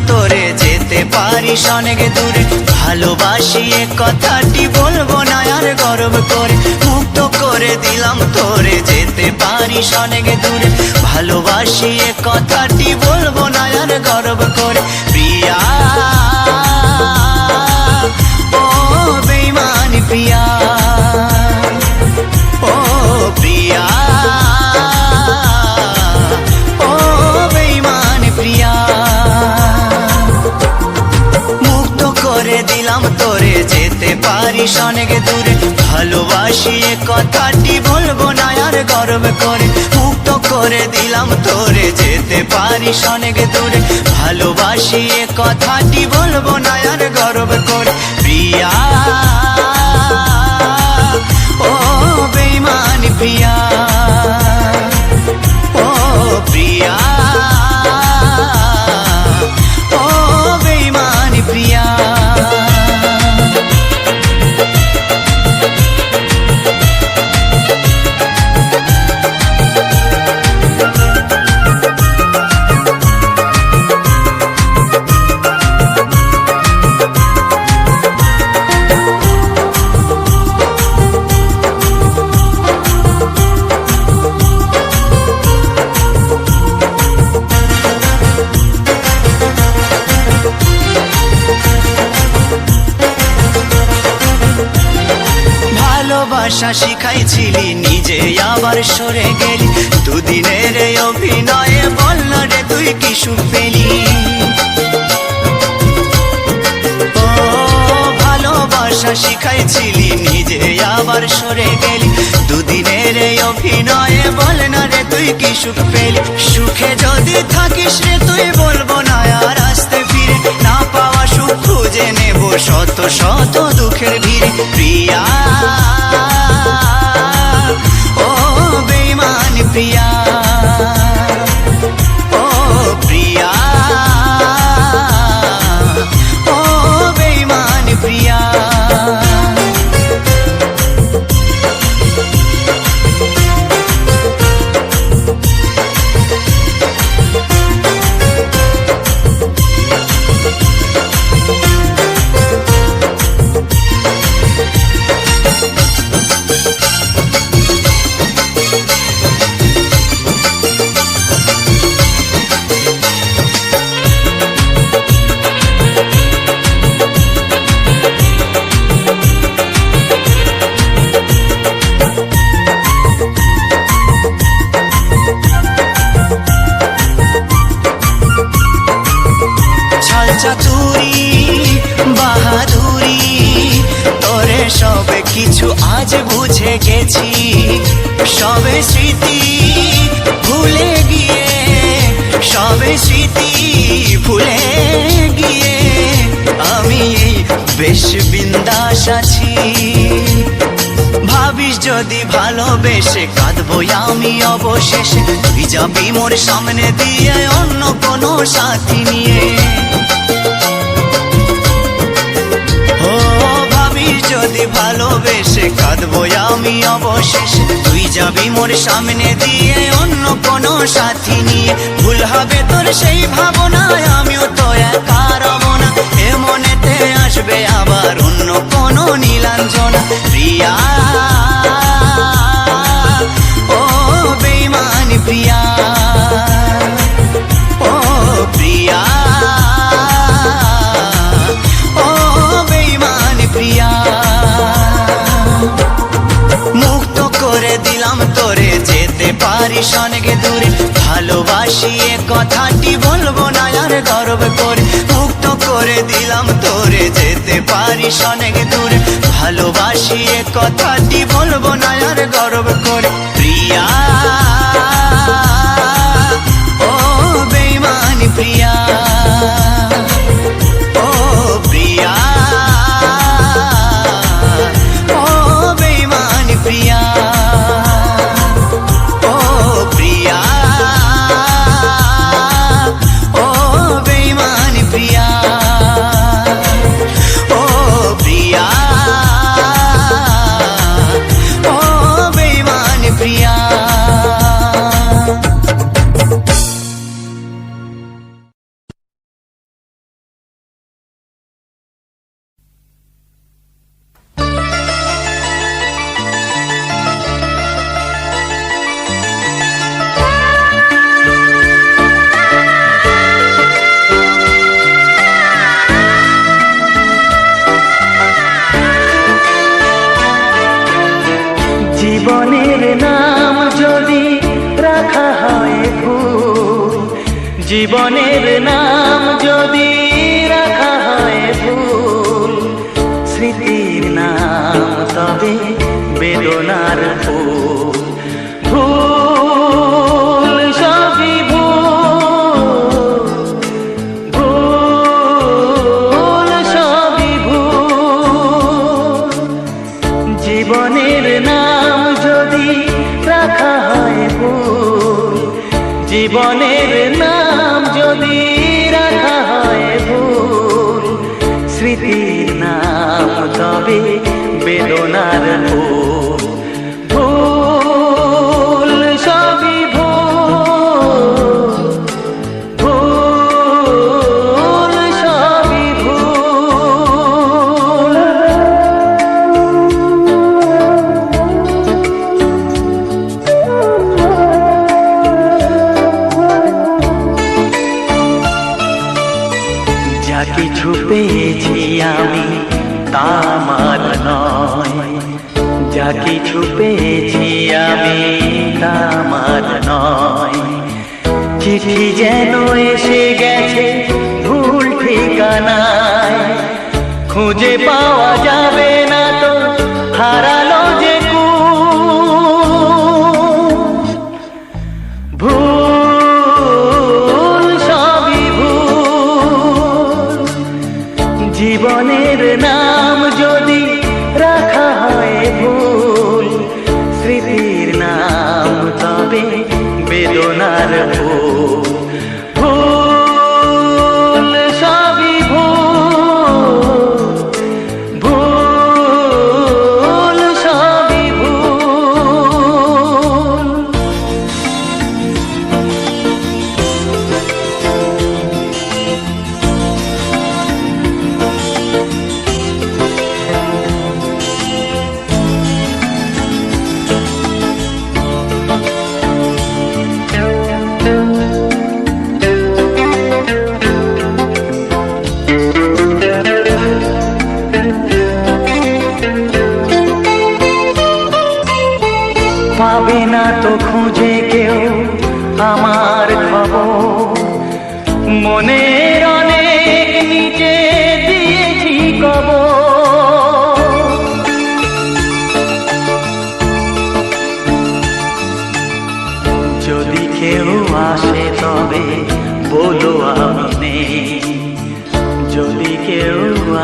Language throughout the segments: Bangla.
তোরে যেতে পারিস অনেক দূরে। ভালোবাসি এ কথাটি বলবো না আর গর্ব করে, মুক্ত করে দিলাম তোরে যেতে পারিস অনেক দূরে। ভালোবাসি এ কথাটি বলবো না আর গর্ব করে। প্রিয়া ও বেঈমানি প্রিয়া, ও প্রিয়া ও বেঈমানি প্রিয়া। মুক্ত করে দিলাম তোরে যেতে পারিস অনেক দূরে। ভালোবাসি এ কথাটি বলবো না আর গর্ব করে, মুক্ত করে দিলাম তোরে যেতে পারিস অনেক দূরে। ভালোবাসি এ কথাটি বলবো না আর গর্ব করে। প্রিয়া ও বেঈমানি প্রিয়া, ও প্রিয়া ও বেঈমানি প্রিয়া। ভালোবাসা শিখাইছিলি নিজে আবার সরে গেলি। দুদিনের অভিনয়ে বল না রে তুই কি সুখ পেলি। ও ভালোবাসা শিখাইছিলি নিজে আবার সরে গেলি। দুদিনের অভিনয়ে বল না রে তুই কি সুখ পেলি। সুখে যদি থাকিস রে তুই বলবো না আর আসতে ফিরে, না পাওয়া সুখ খুঁজে নেব শত শত দুঃখের ভিড়ে। প্রিয়া ও বেঈমানি প্রিয়া, ও প্রিয়া ও বেঈমানি প্রিয়া। চাতুরি বাহাদুরি তোরে সবে কিছু আজ বুঝে গেছি। সবে স্মৃতি ভুলে গিয়ে, সবে স্মৃতি ভুলে গিয়ে আমি এই বেশ বিন্দাস আছি। ভাবিস যদি ভালোবেসে কাঁদবো আমি অবশেষে, তুই যাবি মোর সামনে দিয়ে অন্য কোনো সাথী নিয়ে। ও ভাবিস যদি ভালোবেসে কাঁদবো আমি অবশেষে, তুই যাবি মোর সামনে দিয়ে অন্য কোনো সাথী নিয়ে। ভুল হবে তোর সেই ভাবনায় আমিও তো একা রব না, এ মনেতে আসবে আবার অন্য কোনো নীলাঞ্জনা। প্রিয়া ও বেঈমানি প্রিয়া, ও প্রিয়া ও বেঈমানি প্রিয়া। মুক্ত করে দিলাম তোরে যেতে পারিস অনেক দূরে। ভালোবাসি এ কথাটি বলবো না আর গর্ব করে, মুক্ত করে দিলাম তোরে যেতে পারিস অনেক দূরে। ভালোবাসি এ কথাটি বলবো না আর গর্ব করে। প্রিয়া ও বেঈমানি প্রিয়া, ও প্রিয়া ও বেঈমানি প্রিয়া, ও প্রিয়া ও বেঈমানি প্রিয়া, ও প্রিয়া ও বেঈমানি প্রিয়া। নাম যদি রাখা হয় ভুল, জীবনের নাম যদি রাখা হয় ভুল, স্মৃতির নাম তবে বেদনার ফুল। ভুল সবই ভুল, ভুল সবই ভুল, জীবনের নাম যদি রাখা হয় ভুল, জীবনের নাম যদি রাখা হয় ভুল, স্মৃতির নাম তবে বেদনার ফুল। ভুল সবই ভুল, ভুল সবই ভুল। যা কিছু পেয়েছি আমি তা আমার নয়, যা কিছু পেয়েছি আমি তা আমার নয়। চিঠি যেন এসে গেছে ভুল ঠিকানায়, খুঁজে পাওয়া যাবে না তো হারালো যে ভুল সবই ভুল, জীবনের নাম যদি রাখা হয় ভুল, স্মৃতির নাম তবে বেদনার ফুল। ভুল সবই ভুল, ভুল সবই ভুল। পাবে না তো খুঁজে কেউ আমার খবর, মনের অনেক নিচে দিয়েছি কবর। যদি কেউ আসে তবে বলো আমি নেই, যদি কেউ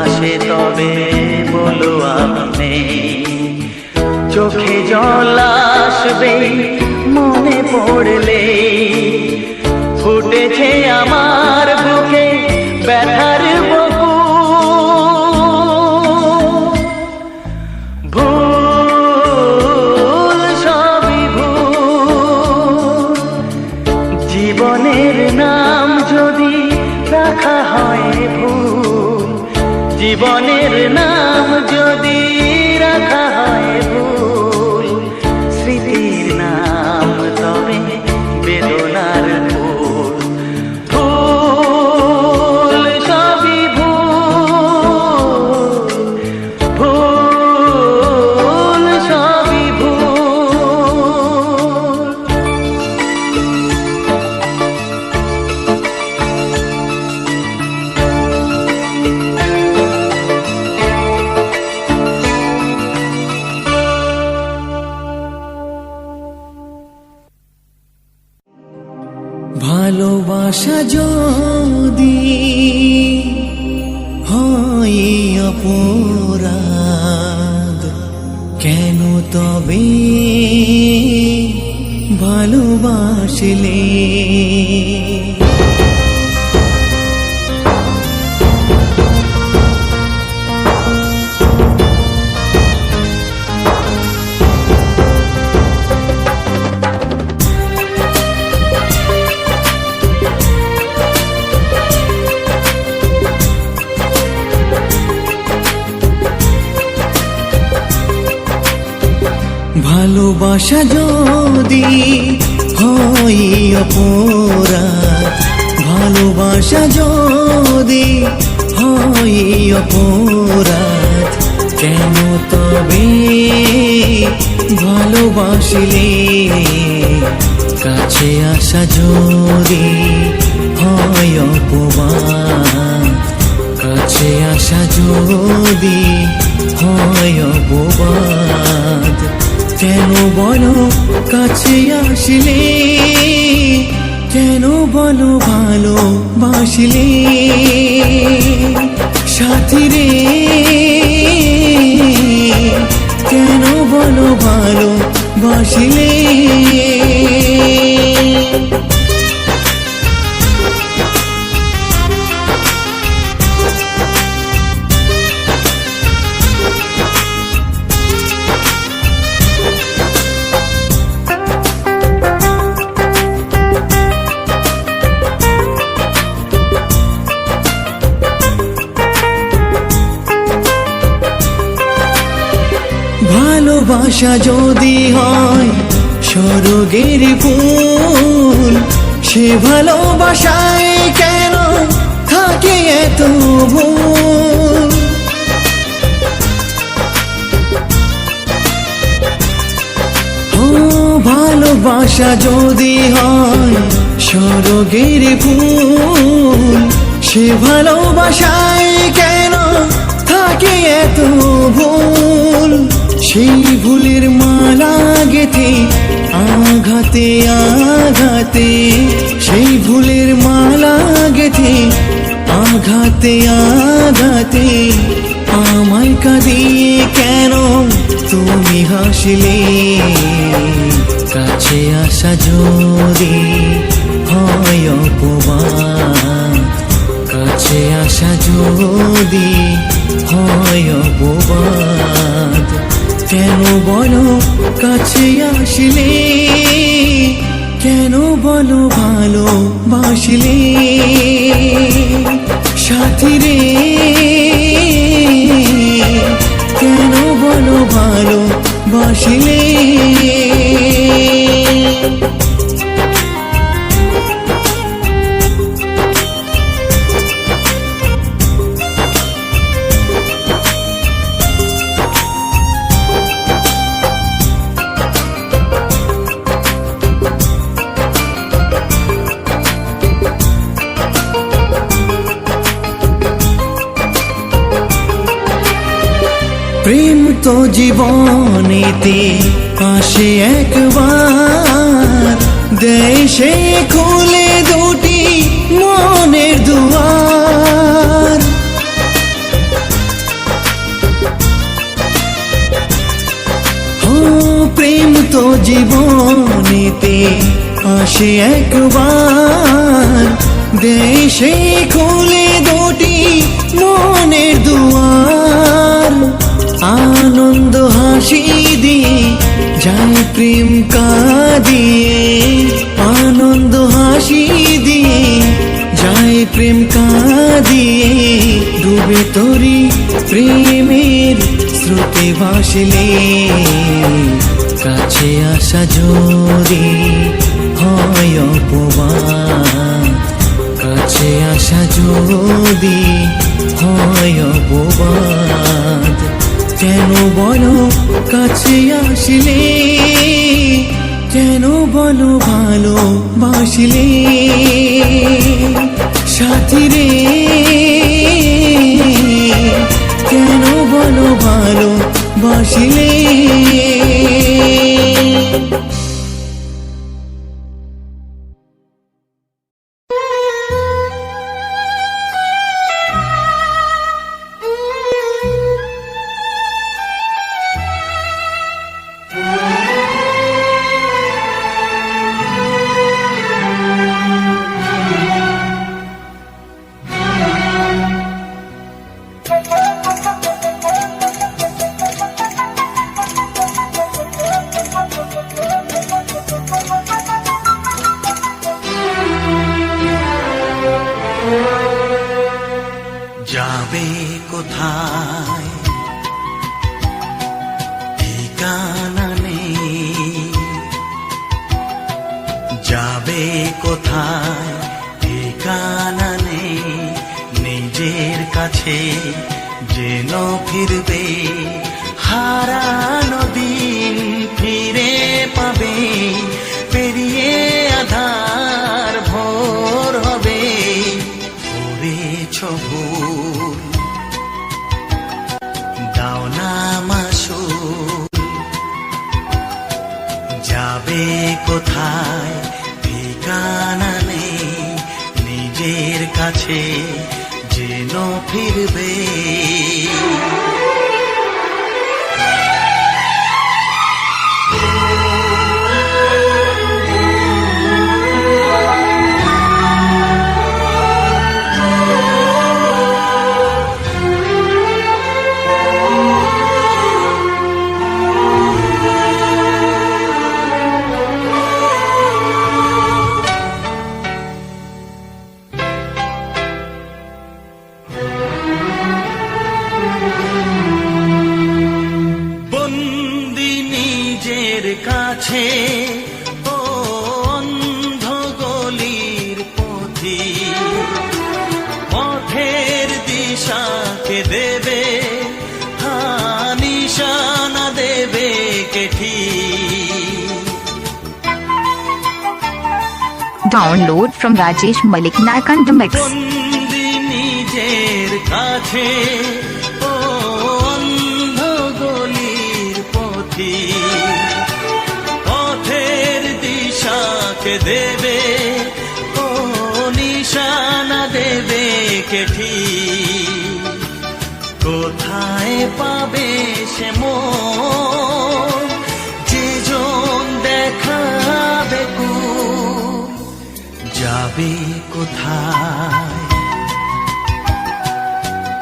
আসে তবে বলো আমি নেই। চোখে জল আসবে মনে পড়লে, ফুটেছে আমার বুকে ব্যথার বকুল। ভুল সবই ভুল, জীবনের নাম যদি রাখা হয় ভুল, জীবনের নাম যদি রাখা হয় ভুল, স্মৃতির নাম তবে বেদনার ফুল। ভুল সবই ভুল, ভুল সবই ভুল। ভালোবাসা যদি হয় অপরাধ, কেন তবে ভালোবাসলে? ভালোবাসা যদি হয় অপরাধ, ভালোবাসা যদি হয় অপরাধ, কেন তবে ভালোবাসিলে কাছে আসা যদি হয় অপমান, কাছে আসা যদি হয় অপবাদ, কেন বলো কাছে আসলে, কেন বলো ভালোবাসিলে সাথী রে, কেন বলো ভালোবাসিলে। ভালোবাসা যদি হয় স্বর্গের ফুল, সে ভালোবাসায় কেন থাকে এত ভুল। ও ভালোবাসা যদি হয় স্বর্গের ফুল, সে ভালোবাসায় কেন থাকে এত ভুল। সেই ভুলের মালা গেথে আঘাতে আঘাতে, সেই ভুলের মালা গেথে আঘাতে আঘাতে, আমায় কাঁদিয়ে কেন তুমি হাসলে। কাছে আসা যদি হয় অপমান, কাছে আসা যদি হয় অপবাদ, কেন বলো কাছে আসলে, কেন বলো ভালোবাসলে সাথী রে, কেন বলো ভালোবাসলে। প্রেম তো জীবনেতে পাশে একবার, দেশে খুলে দুটি মনের দুয়ার। ও প্রেম তো জীবনেতে পাশে একবার, দেশে খুলে দুটি মনের দুয়ার। আনন্দ হাসি দিয়ে যায় প্রেম কাঁদিয়ে, আনন্দ হাসি দিয়ে যায় প্রেম কাঁদিয়ে, ডুবে তোরি প্রেমের স্রোতে ভাসলে। কাছে আসা যদি হয় অপমান, কাছে আসা যদি হয় অপবাদ, কেন বলো কাছে আসলে, কেন বলো ভালোবাসলে সাথী রে, কেন বলো ভালোবাসলে। যাবে কোথায় ঠিকানা নেই, যাবে কোথায় ঠিকানা নেই, নিজের কাছে যেন ফিরবে হারানো দিন। পাবে, পেরিয়ে আধার ভোর হবে। করেছ ভুল, দাও না মাসুল। যাবে কোথায় ঠিকানা নেই, নিজের কাছে যেন ফিরবে। বন্দি নিজের কাছে ও অন্ধ গলির পথি, পথের দিশাকে দেবে নিশানা দেবে কে ঠিক। Download from Rajesh Malik Narkand the Mix. বন্দি নিজের কাছে ও অন্ধ গলির পথি, পথের দিশাকে দেবে ও নিশানা দেবে কে ঠিক। কোথায় পাবে সে মন যে জন দেখাবে কুল। যাবে কোথায়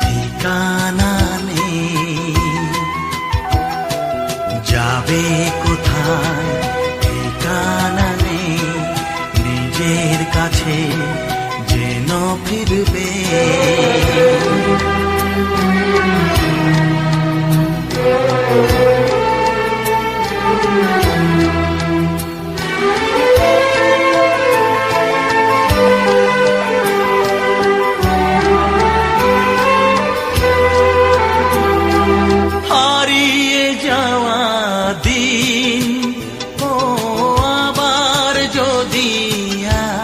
ঠিকানা নেই, যাবে কোথায় ঠিকানা নেই, নিজের কাছে যেন ফিরবে। হারিয়ে যাওয়া দিন ও আবার যদি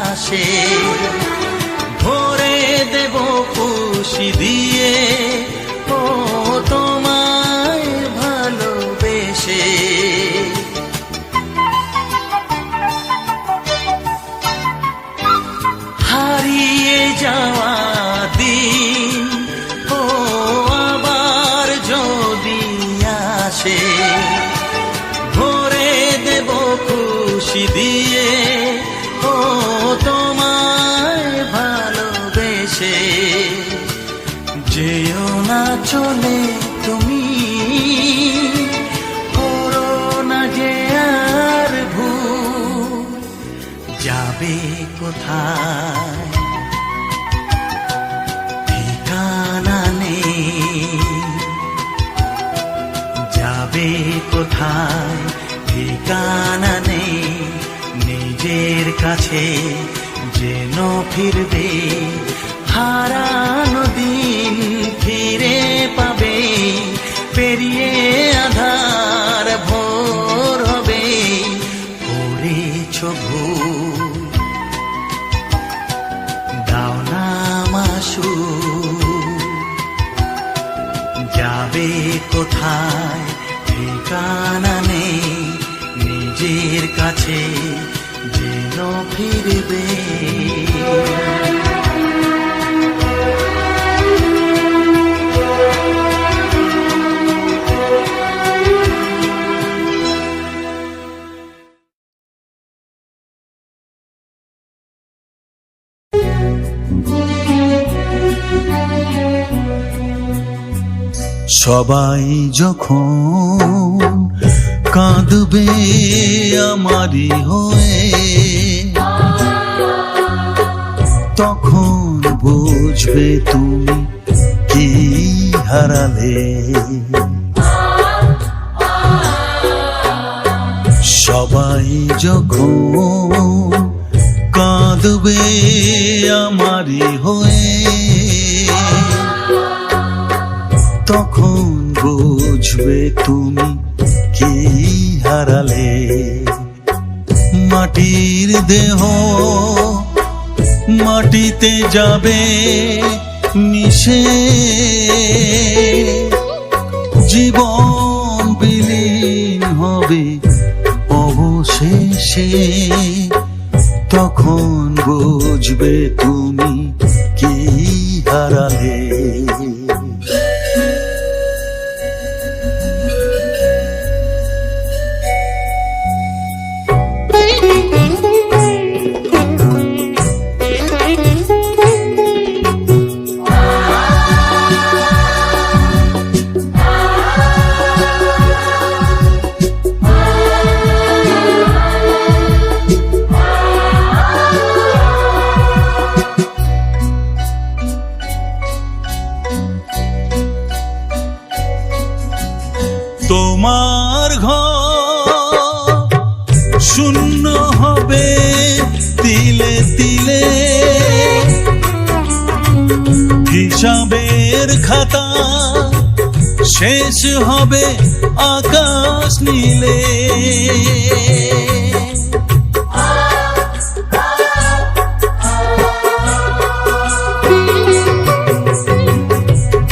আসে, ভরে দেব খুশি দিয়ে ও তোমায় ভালোবেসে। হারিয়ে যাওয়া দিন ও আবার যদি আসে, ভরে দেব খুশি দিয়ে ও তোমায় ভালোবেসে। যেও না চলে তুমি, করো না যে আর ভুল। যাবে কোথায় ঠিকানা নেই, যাবে কোথায় ঠিকানা নেই, নিজের কাছে যেন ফিরবে। হারানো দিন ফিরে পাবে, পেরিয়ে আধার ভোর হবে। করেছ ভুল, দাও না মাসুল। যাবে কোথায় ঠিকানা নেই, নিজের কাছে যেন ফিরবে। সবাই যখন কাঁদবে আমারই হয়ে, তখন বুঝবে তুমি কি হারালে। সবাই যখন কাঁদবে আমারই হয়ে, তখন বুঝবে তুমি কি হারালে। মাটির দেহ মাটিতে যাবে মিশে, জীবন বিলীন হবে অবশেষে। তখন বুঝবে তুমি কি হারালে। তোমার ঘর শূন্য হবে তিলে তিলে, হিসাবের খাতা শেষ হবে আকাশ নীলে।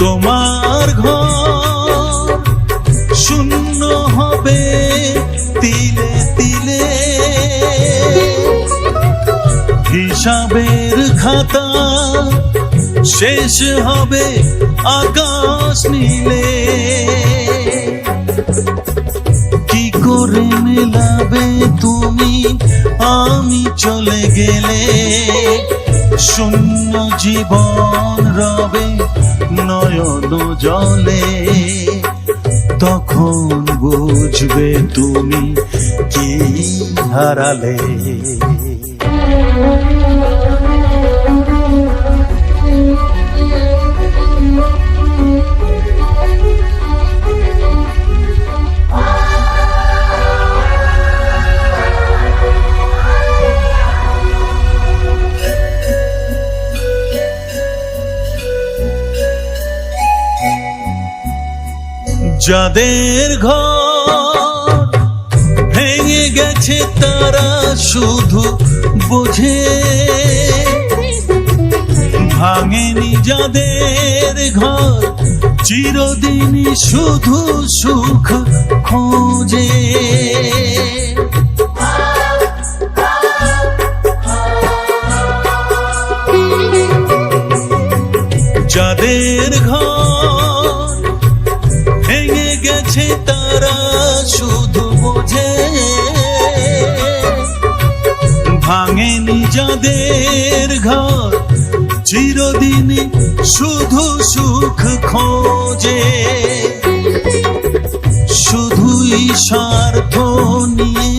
তোমার ঘর শূন্য হবে তিলে তিলে, হিসাবের খাতা শেষ হবে আকাশ নীলে। কি করে মেলাবে তুমি আমি চলে গেলে, শূন্য জীবন রবে নয়ন জলে। তখন বুঝবে তুমি কি হারালে। যাদের ঘর ভেঙে গেছে তারা শুধু বোঝে, ভাঙেনি যাদের ঘর চিরদিনই শুধু সুখ খোঁজে। যাদের ঘর ভেঙে গেছে তারা শুধু বোঝে, ভাঙেনি যাদের ঘর চিরদিনই শুধু সুখ খোঁজে। শুধুই স্বার্থ নিয়ে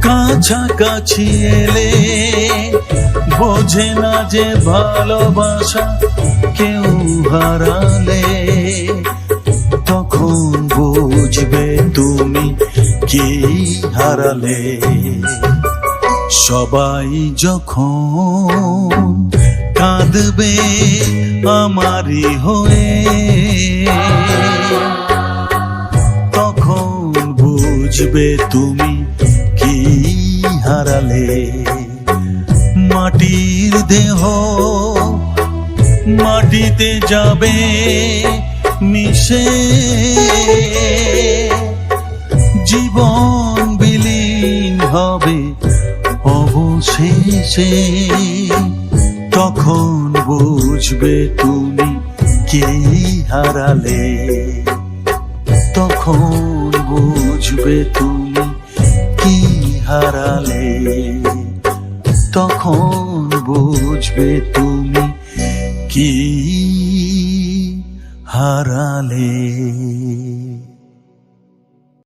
কাছাকাছি এলে, বোঝে না যে ভালোবাসা কেউ হারালে। তখন বুঝবে তুমি কি হারালে। সবাই যখন কাঁদবে আমারই হয়ে, তখন বুঝবে তুমি কি হারালে। মাটির দেহ মাটিতে যাবে মিশে, জীবন বিলীন হবে অবশেষে। তখন বুঝবে তুমি কি হারালে। তখন বুঝবে তুমি কি হারালে। তখন বুঝবে তুমি কি হারালে।